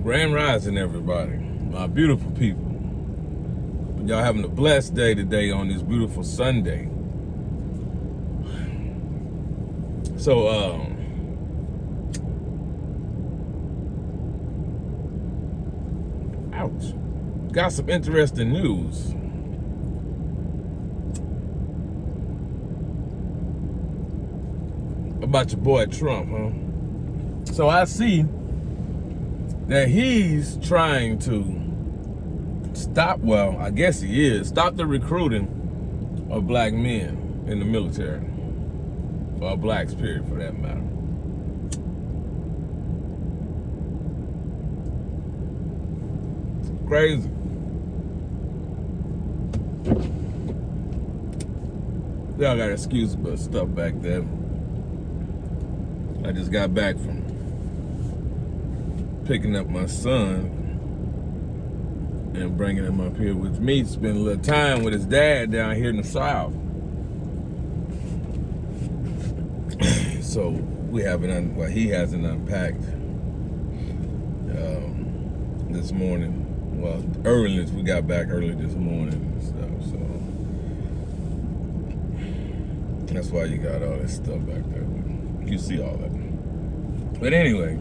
Grand Rising, everybody. My beautiful people. Y'all having a blessed day today on this beautiful Sunday. So, ouch. Got some interesting news. About your boy Trump, huh? So I see that he's trying to stop, well, I guess he is, stop the recruiting of black men in the military. Or blacks, period, for that matter. Crazy. Y'all got excuse but stuff back there. I just got back from picking up my son and bringing him up here with me to spend a little time with his dad down here in the South. So we haven't, well, he hasn't unpacked this morning. Well, early, we got back early this morning and stuff, so that's why you got all this stuff back there. You see all that. But anyway,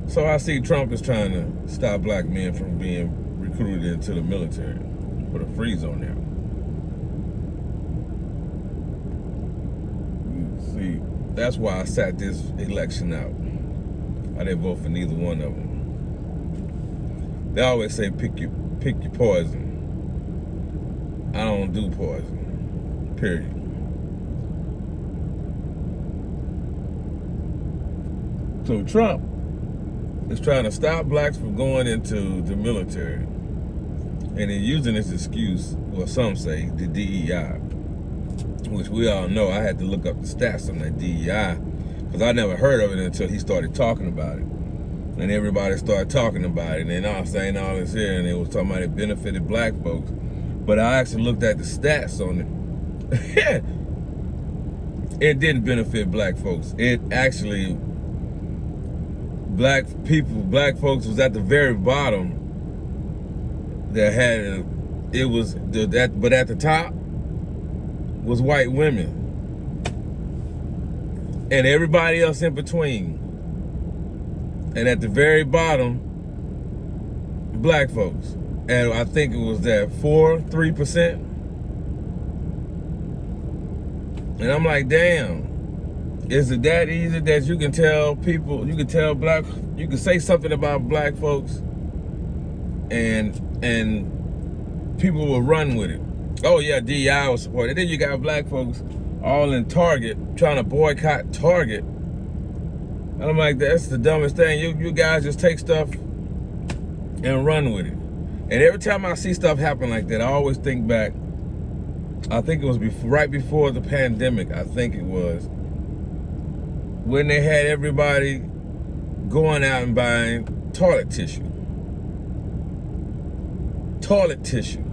so I see Trump is trying to stop black men from being recruited into the military. Put a freeze on there. See, that's why I sat this election out. I didn't vote for neither one of them. They always say pick your poison. I don't do poison. Period. So Trump is trying to stop blacks from going into the military. And he's using this excuse, well, some say, the DEI. Which we all know. I had to look up the stats on that DEI because I never heard of it until he started talking about it. And everybody started talking about it. And I was saying all this here, and it was talking about it benefited black folks. But I actually looked at the stats on it. It didn't benefit black folks. It actually, black folks was at the very bottom that had, but at the top was white women. And everybody else in between. And at the very bottom, black folks. And I think it was that 3%. And I'm like, damn, is it that easy that you can tell people, you can say something about black folks and people will run with it. Oh yeah, DEI was supported. Then you got black folks all in Target trying to boycott Target. And I'm like, that's the dumbest thing. You guys just take stuff and run with it. And every time I see stuff happen like that, I always think back. I think it was right before the pandemic. I think it was when they had everybody going out and buying toilet tissue. Toilet tissue.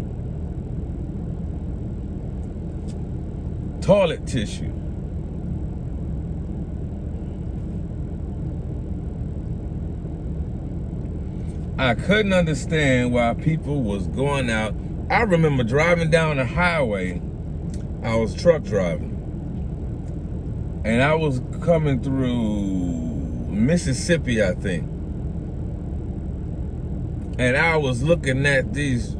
Toilet tissue. I couldn't understand why people was going out. I remember driving down the highway. I was truck driving. And I was coming through Mississippi, I think. And I was looking at these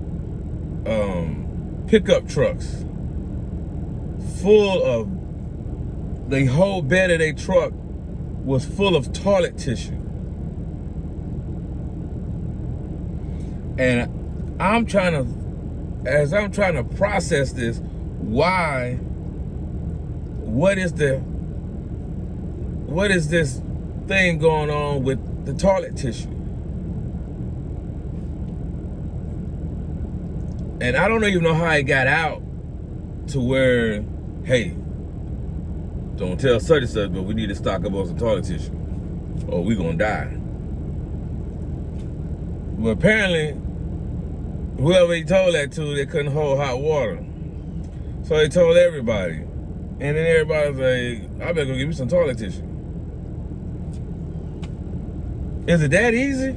pickup trucks full of, the whole bed of their truck was full of toilet tissue. And as I'm trying to process this, what is this thing going on with the toilet tissue? And I don't even know how it got out to where, hey, don't tell such and such, but we need to stock up on some toilet tissue or we gonna die. But apparently, whoever he told that to, they couldn't hold hot water. So he told everybody. And then everybody was like, I better go get me some toilet tissue. Is it that easy?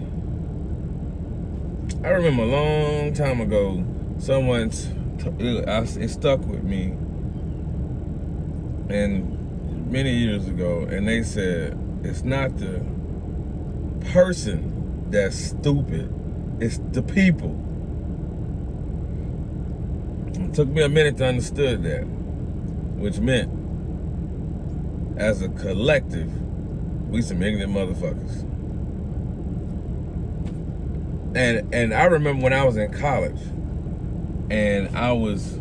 I remember a long time ago, it stuck with me, and many years ago, and they said, it's not the person that's stupid, it's the people. It took me a minute to understand that, which meant, as a collective, we some ignorant motherfuckers. And I remember when I was in college, and I was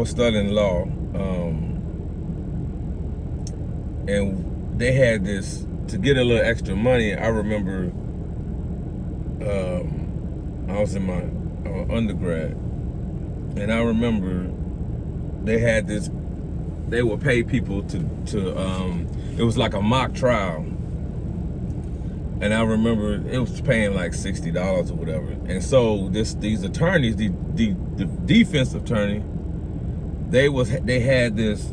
studying law, and they had this, to get a little extra money. I remember I was in my undergrad, and I remember they had this, they would pay people to it was like a mock trial. And I remember it was paying like $60 or whatever. And so these attorneys, the defense attorney, they had this.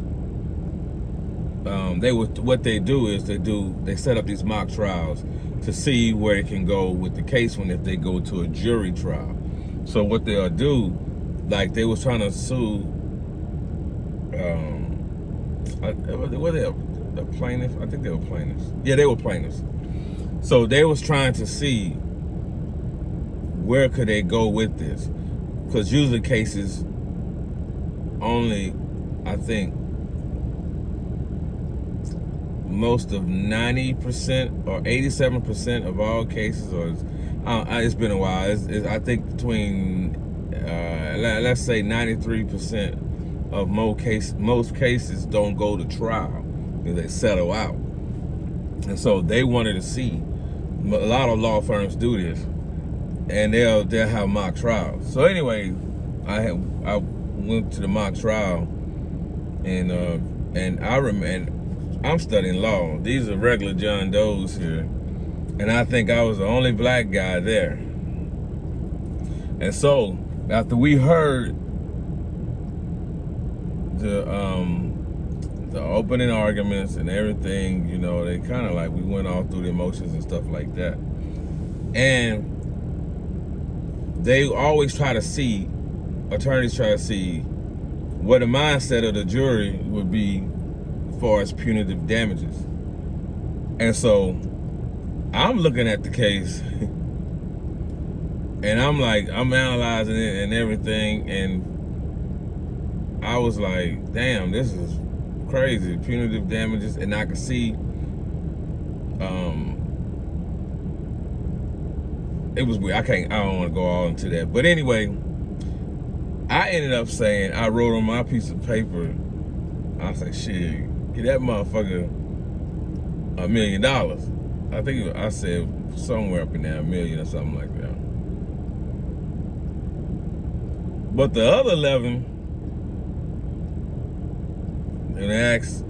What they do is they set up these mock trials to see where it can go with the case if they go to a jury trial. So what they'll do, like they was trying to sue. Were they a plaintiff? I think they were plaintiffs. Yeah, they were plaintiffs. So they was trying to see where could they go with this, because usually cases only, I think, most of 90% or 87% of all cases, or it's been a while. I think between let's say 93% of most cases don't go to trial, they settle out. And so they wanted to see. A lot of law firms do this, and they'll have mock trials. So anyway, I went to the mock trial, and I'm studying law. These are regular John Does here, and I think I was the only black guy there. And so after we heard the opening arguments and everything, they kind of like, we went all through the emotions and stuff like that. And they always attorneys try to see what the mindset of the jury would be as far as punitive damages. And so I'm looking at the case and I'm analyzing it and everything, and I was like, damn, this is crazy, punitive damages. And I could see it was weird. I don't want to go all into that, but anyway, I ended up saying, I wrote on my piece of paper, I said, shit, get that motherfucker $1 million. I think I said somewhere up in there, $1 million or something like that. But the other 11, and asked,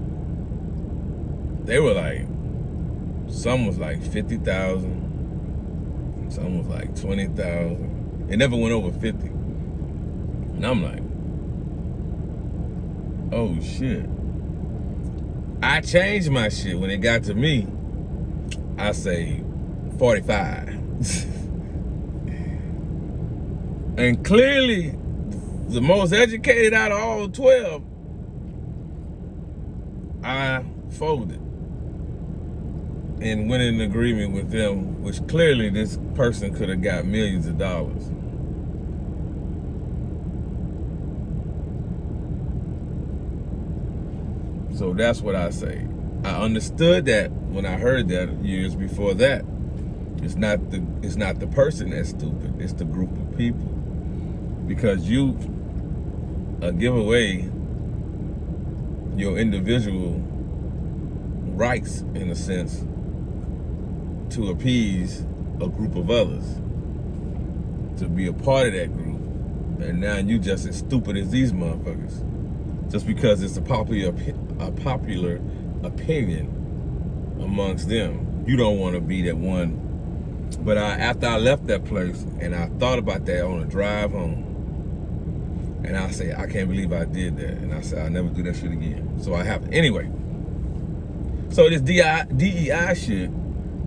they were like, some was like 50,000, some was like 20,000. It never went over 50. And I'm like, oh shit. I changed my shit when it got to me. I say 45. And clearly, the most educated out of all 12, I folded and went in agreement with them, which clearly this person could have got millions of dollars. So that's what I say. I understood that when I heard that years before that. It's not the person that's stupid, it's the group of people. Because you give away your individual rights, in a sense, to appease a group of others, to be a part of that group. And now you just as stupid as these motherfuckers, just because it's a popular opinion amongst them. You don't want to be that one. But after I left that place, and I thought about that on the drive home, and I say, I can't believe I did that. And I said, I'll never do that shit again. So I have to. Anyway, so this DEI shit,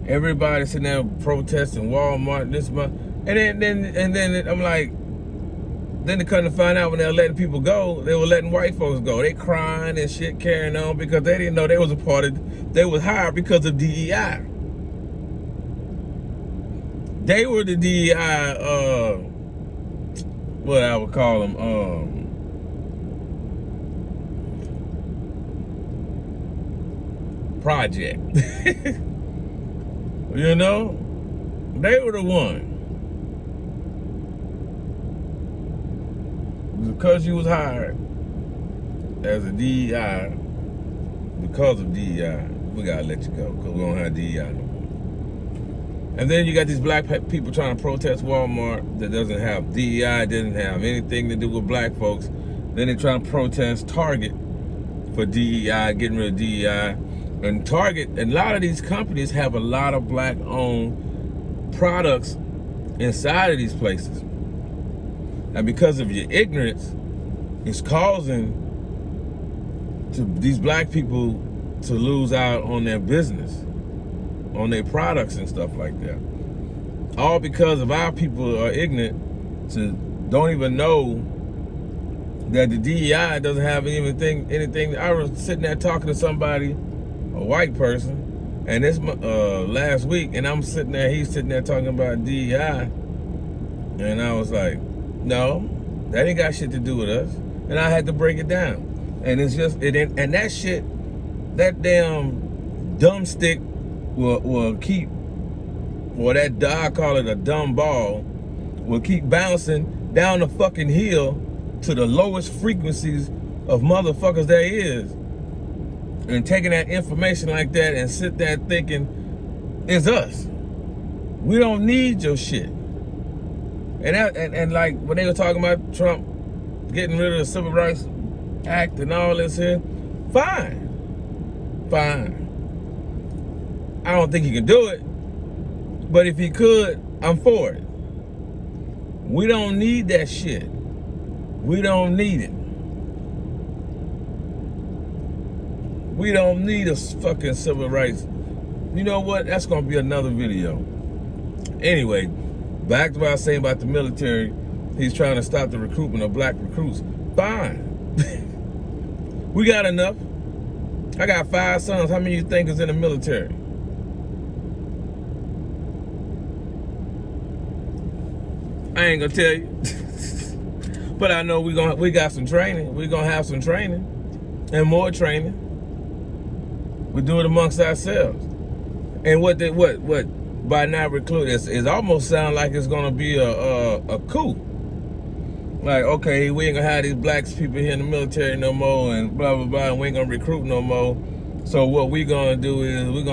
Everybody sitting there protesting Walmart this month, and then I'm like, then to come to find out when they were letting people go, they were letting white folks go. They crying and shit, carrying on because they didn't know they was a part of. They was hired because of DEI. They were the DEI. What I would call them. Project. You know, they were the one. Because you was hired as a DEI, because of DEI, we gotta let you go because we don't have DEI no more. And then you got these black people trying to protest Walmart that doesn't have DEI, doesn't have anything to do with black folks. Then they trying to protest Target for DEI, getting rid of DEI. And Target, and a lot of these companies have a lot of black-owned products inside of these places. And because of your ignorance, it's causing these black people to lose out on their business, on their products and stuff like that. All because of our people are ignorant to don't even know that the DEI doesn't have anything. I was sitting there talking to somebody, a white person, and this last week, and I'm sitting there, he's sitting there talking about DEI, and I was like, no, that ain't got shit to do with us. And I had to break it down. And it's just, and that shit, that damn dumb stick will keep, or that, I call it a dumb ball, will keep bouncing down the fucking hill to the lowest frequencies of motherfuckers there is. And taking that information like that and sit there thinking, it's us. We don't need your shit. And like when they were talking about Trump getting rid of the Civil Rights Act and all this here, fine. I don't think he can do it, but if he could, I'm for it. We don't need that shit. We don't need it. We don't need a fucking civil rights. You know what? That's gonna be another video. Anyway, back to what I was saying about the military. He's trying to stop the recruitment of black recruits. Fine. We got enough. I got 5 sons. How many you think is in the military? I ain't gonna tell you. But I know we got some training. We're gonna have some training and more training. We do it amongst ourselves. And what by now recruit is almost sound like it's gonna be a coup. Like, okay, we ain't gonna have these black people here in the military no more, and blah blah blah, and we ain't gonna recruit no more. So what we gonna do is we're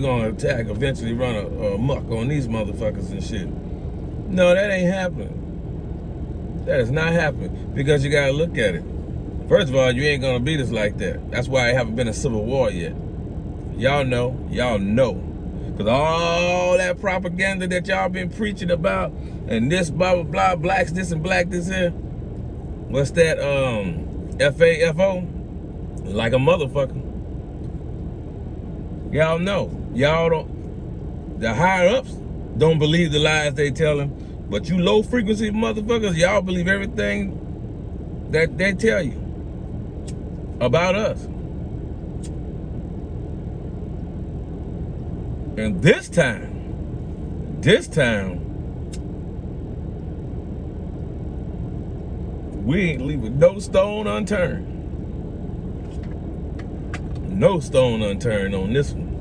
gonna attack, eventually run a muck on these motherfuckers and shit. No, that ain't happening. That is not happening, because you gotta look at it. First of all, you ain't gonna beat us like that. That's why it haven't been a civil war yet. Y'all know. Because all that propaganda that y'all been preaching about, and this blah, blah, blah, blacks this and black this here. What's that, FAFO? Like a motherfucker. Y'all know. Y'all don't, the higher ups don't believe the lies they tell them. But you low frequency motherfuckers, y'all believe everything that they tell you about us. And this time, we ain't leaving no stone unturned. No stone unturned on this one.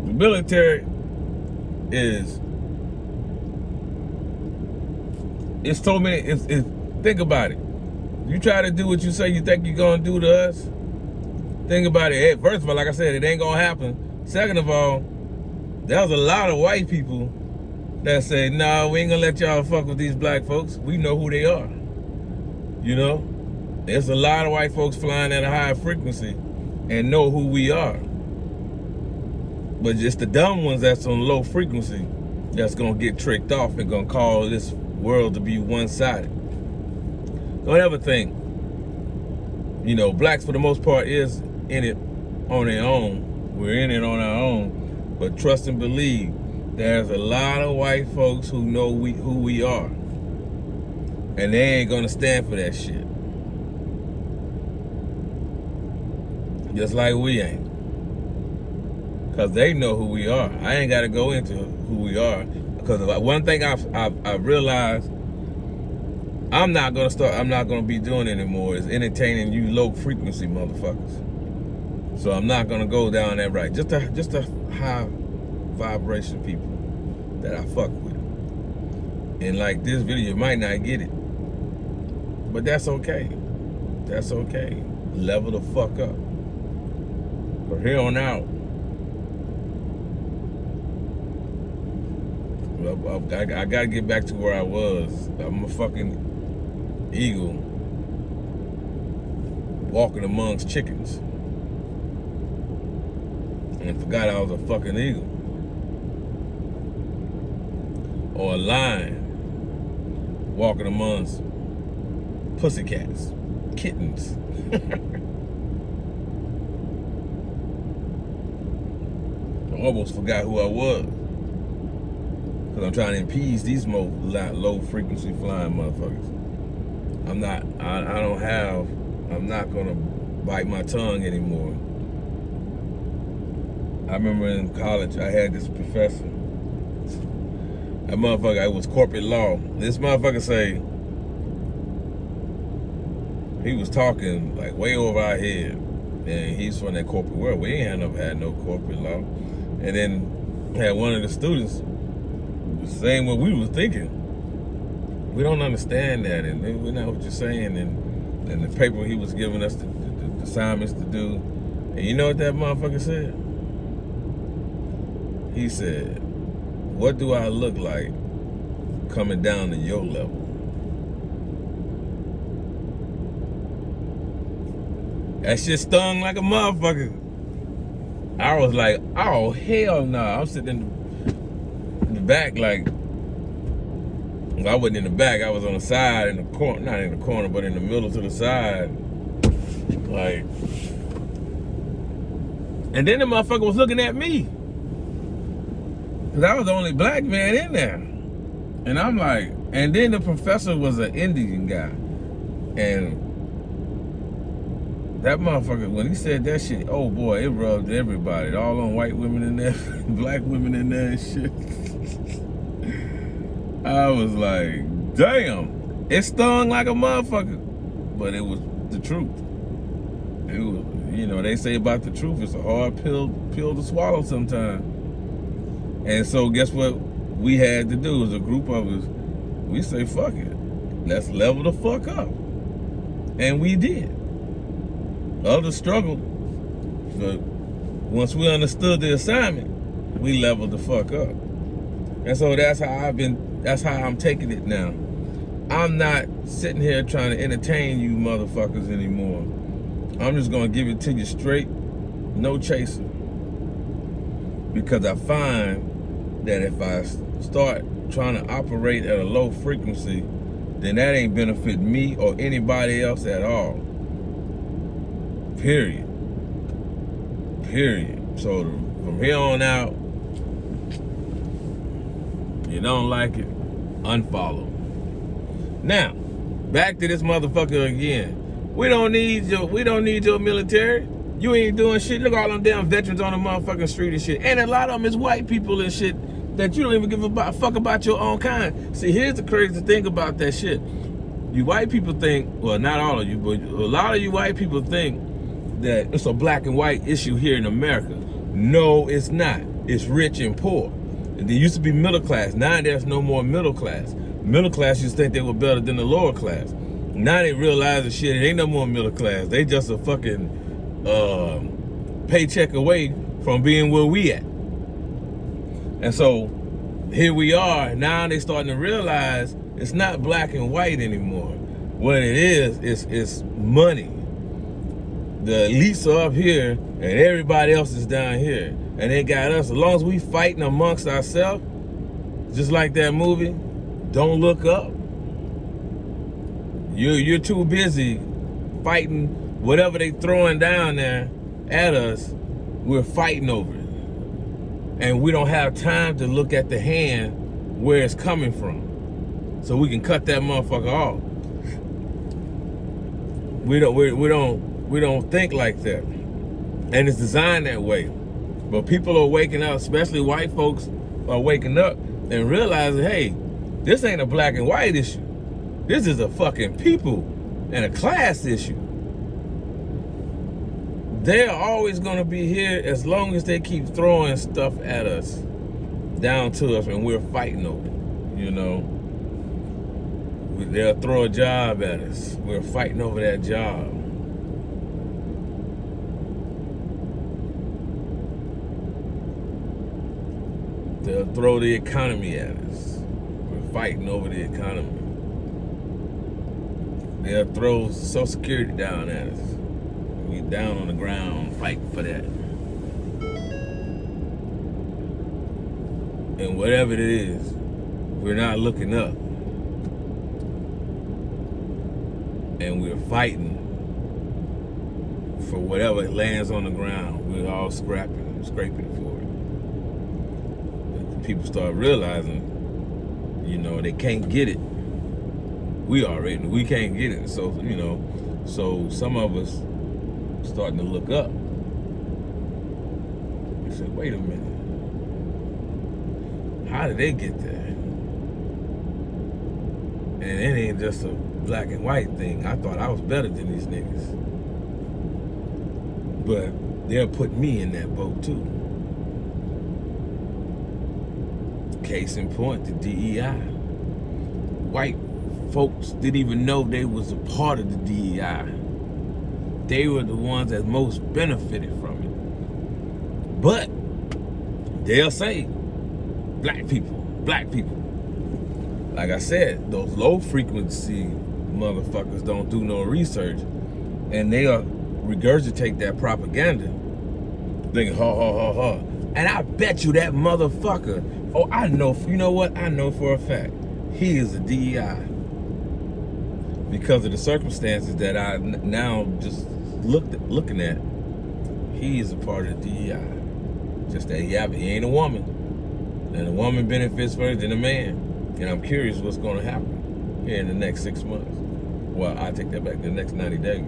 The military it's so many, think about it. You try to do what you say you think you're gonna do to us, think about it. First of all, like I said, it ain't gonna happen. Second of all, there's a lot of white people that say, nah, we ain't gonna let y'all fuck with these black folks. We know who they are. You know? There's a lot of white folks flying at a high frequency and know who we are. But just the dumb ones that's on low frequency that's gonna get tricked off and gonna cause this world to be one-sided. Don't ever think You know, blacks for the most part is in it on their own. We're in it on our own. But trust and believe, there's a lot of white folks who know who we are. And they ain't gonna stand for that shit. Just like we ain't. Cause they know who we are. I ain't gotta go into who we are. Because one thing I've realized I'm not gonna be doing anymore is entertaining you low frequency motherfuckers. So I'm not gonna go down that right. Just a high vibration people that I fuck with. And like this video, you might not get it. But that's okay. That's okay. Level the fuck up. From here on out, I gotta get back to where I was. I'm a fucking eagle walking amongst chickens. And forgot I was a fucking eagle. Or a lion walking amongst pussycats, kittens. I almost forgot who I was. Because I'm trying to appease these low frequency flying motherfuckers. I'm not gonna bite my tongue anymore. I remember in college, I had this professor. That motherfucker, it was corporate law. This motherfucker say, he was talking like way over our head. And he's from that corporate world. We ain't never had no corporate law. And then had one of the students saying what we were thinking. We don't understand that, and we know what you're saying, and the paper he was giving us the assignments to do. And you know what that motherfucker said? He said, "What do I look like coming down to your level?" That shit stung like a motherfucker. I was like, oh hell no. I'm sitting in the back like, well, I wasn't in the back, I was on the side in the corner, not in the corner, but in the middle to the side. Like, and then the motherfucker was looking at me. Cause I was the only black man in there. And I'm like, and then the professor was an Indian guy. And that motherfucker, when he said that shit, oh boy, it rubbed everybody. All on white women in there, black women in there and shit. I was like, damn. It stung like a motherfucker. But it was the truth. It was, you know, they say about the truth, it's a hard pill to swallow sometimes. And so guess what we had to do as a group of us? We say, fuck it. Let's level the fuck up. And we did. Others struggled, but once we understood the assignment, we leveled the fuck up. And so that's how I'm taking it now. I'm not sitting here trying to entertain you motherfuckers anymore. I'm just gonna give it to you straight, no chaser. Because I find that if I start trying to operate at a low frequency, then that ain't benefit me or anybody else at all. Period. So from here on out, you don't like it, unfollow. Now, back to this motherfucker again. We don't need your military. You ain't doing shit. Look at all them damn veterans on the motherfucking street and shit. And a lot of them is white people and shit that you don't even give a fuck about your own kind. See, here's the crazy thing about that shit. You white people think, well, not all of you, but a lot of you white people think that it's a black and white issue here in America. No, it's not. It's rich and poor. And there used to be middle class. Now there's no more middle class. Middle class used to think they were better than the lower class. Now they realize that shit, it ain't no more middle class. They just a fucking paycheck away from being where we at. And so here we are. Now they starting to realize it's not black and white anymore. What it is money. The elites are up here and everybody else is down here. And they got us. As long as we fighting amongst ourselves, just like that movie, Don't Look Up. You're too busy fighting whatever they throwing down there at us, we're fighting over it. And we don't have time to look at the hand where it's coming from, so we can cut that motherfucker off. We don't think like that, and it's designed that way. But people are waking up, especially white folks are waking up and realizing, hey, this ain't a black and white issue. This is a fucking people and a class issue. They're always gonna be here as long as they keep throwing stuff at us, down to us, and we're fighting over it, you know. They'll throw a job at us. We're fighting over that job. They'll throw the economy at us. We're fighting over the economy. They'll throw Social Security down at us. We down on the ground fighting for that. And whatever it is, we're not looking up. And we're fighting for whatever lands on the ground. We're all scraping for it. But people start realizing, you know, they can't get it. We can't get it. So, you know, so some of us starting to look up. We said, wait a minute. How did they get there? And it ain't just a black and white thing. I thought I was better than these niggas. But they'll put me in that boat too. Case in point, the DEI. White folks didn't even know they was a part of the DEI. They were the ones that most benefited from it. But they'll say, black people. Like I said, those low frequency motherfuckers don't do no research, and they'll regurgitate that propaganda, thinking, ha ha ha ha. And I bet you that motherfucker, oh, I know, you know what? I know for a fact, he is a DEI. Because of the circumstances that I now just looking at, he is a part of the DEI. Just that he ain't a woman. And a woman benefits first than a man. And I'm curious what's going to happen here in the next 6 months. Well, I take that back, the next 90 days.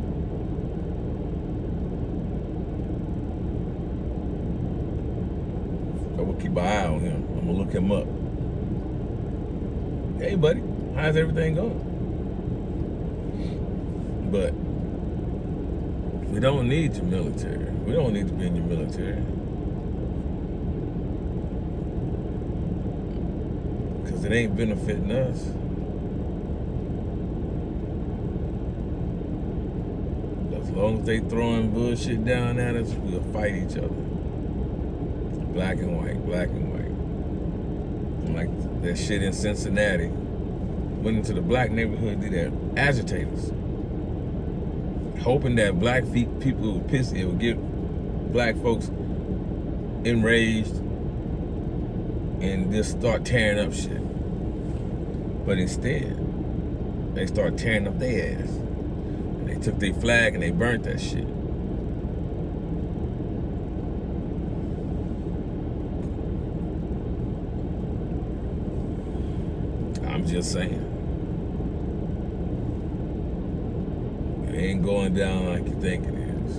I will keep an eye on him. I'm going to look him up. Hey, buddy, how's everything going? But we don't need your military. We don't need to be in your military. Because it ain't benefiting us. As long as they throwing bullshit down at us, we'll fight each other. Black and white, black and white. Like that shit in Cincinnati. Went into the black neighborhood, did that agitators. Hoping that black people would piss, it would get black folks enraged and just start tearing up shit. But instead, they start tearing up their ass. And they took their flag and they burnt that shit. I'm just saying. It ain't going down like you think it is.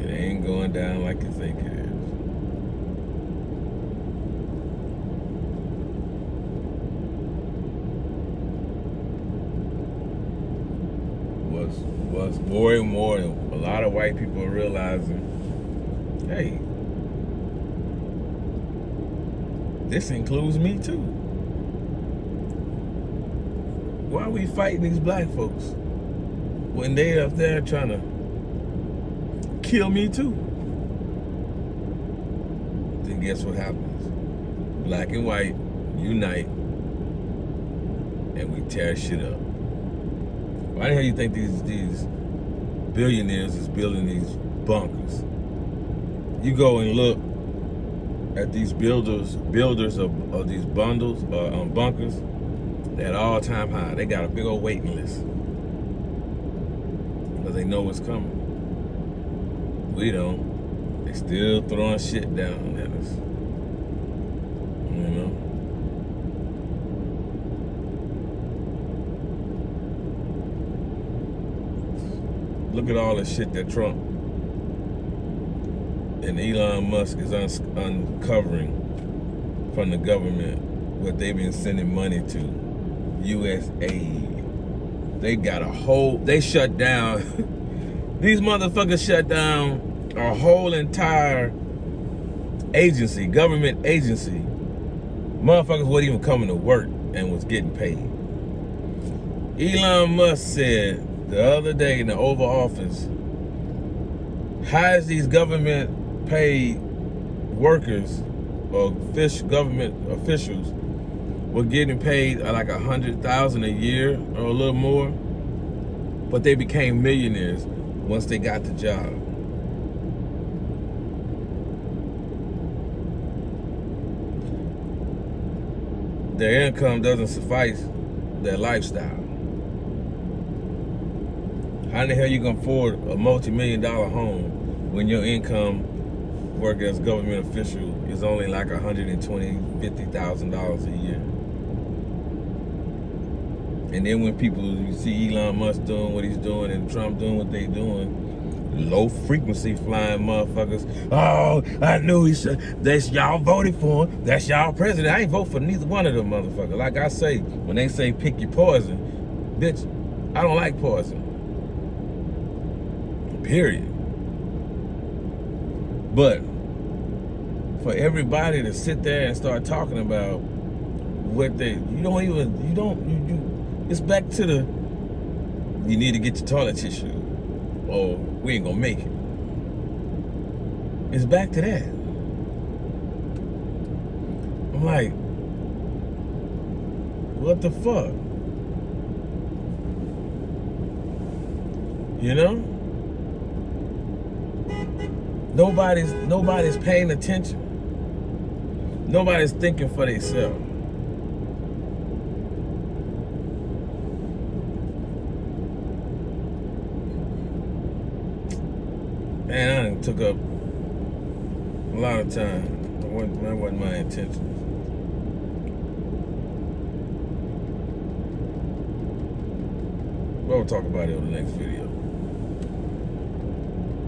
It ain't going down like you think it is. What's more and more, a lot of white people are realizing, hey, this includes me too. Why are we fighting these black folks when they up there trying to kill me too? Then guess what happens? Black and white unite and we tear shit up. Why the hell you think these billionaires is building these bunkers? You go and look at these builders of these bunkers, they're at all-time high. They got a big old waiting list. because they know what's coming. We don't. They still throwing shit down at us. You know? Look at all the shit that Trump and Elon Musk is uncovering from the government, what they've been sending money to. USAID. They got they shut down, these motherfuckers shut down a whole entire agency, government agency. Motherfuckers wasn't even coming to work and was getting paid. Elon Musk said the other day in the Oval Office, how is these government paid workers or government officials were getting paid like $100,000 a year or a little more, but they became millionaires once they got the job. Their income doesn't suffice their lifestyle. How in the hell you gonna afford a multi-million-dollar home when your income working as a government official is only like $120,000-$150,000 a year? And then when you see Elon Musk doing what he's doing and Trump doing what they doing, low frequency flying motherfuckers. Oh, I knew he should. That's y'all voted for him. That's y'all president. I ain't vote for neither one of them motherfuckers. Like I say, when they say pick your poison, bitch, I don't like poison. Period. But for everybody to sit there and start talking about what it's back to the, you need to get your toilet tissue or we ain't gonna make it. It's back to that. I'm like, what the fuck? You know? Nobody's paying attention. Nobody's thinking for themselves. Man, I done took up a lot of time. That wasn't my intention. We'll talk about it in the next video.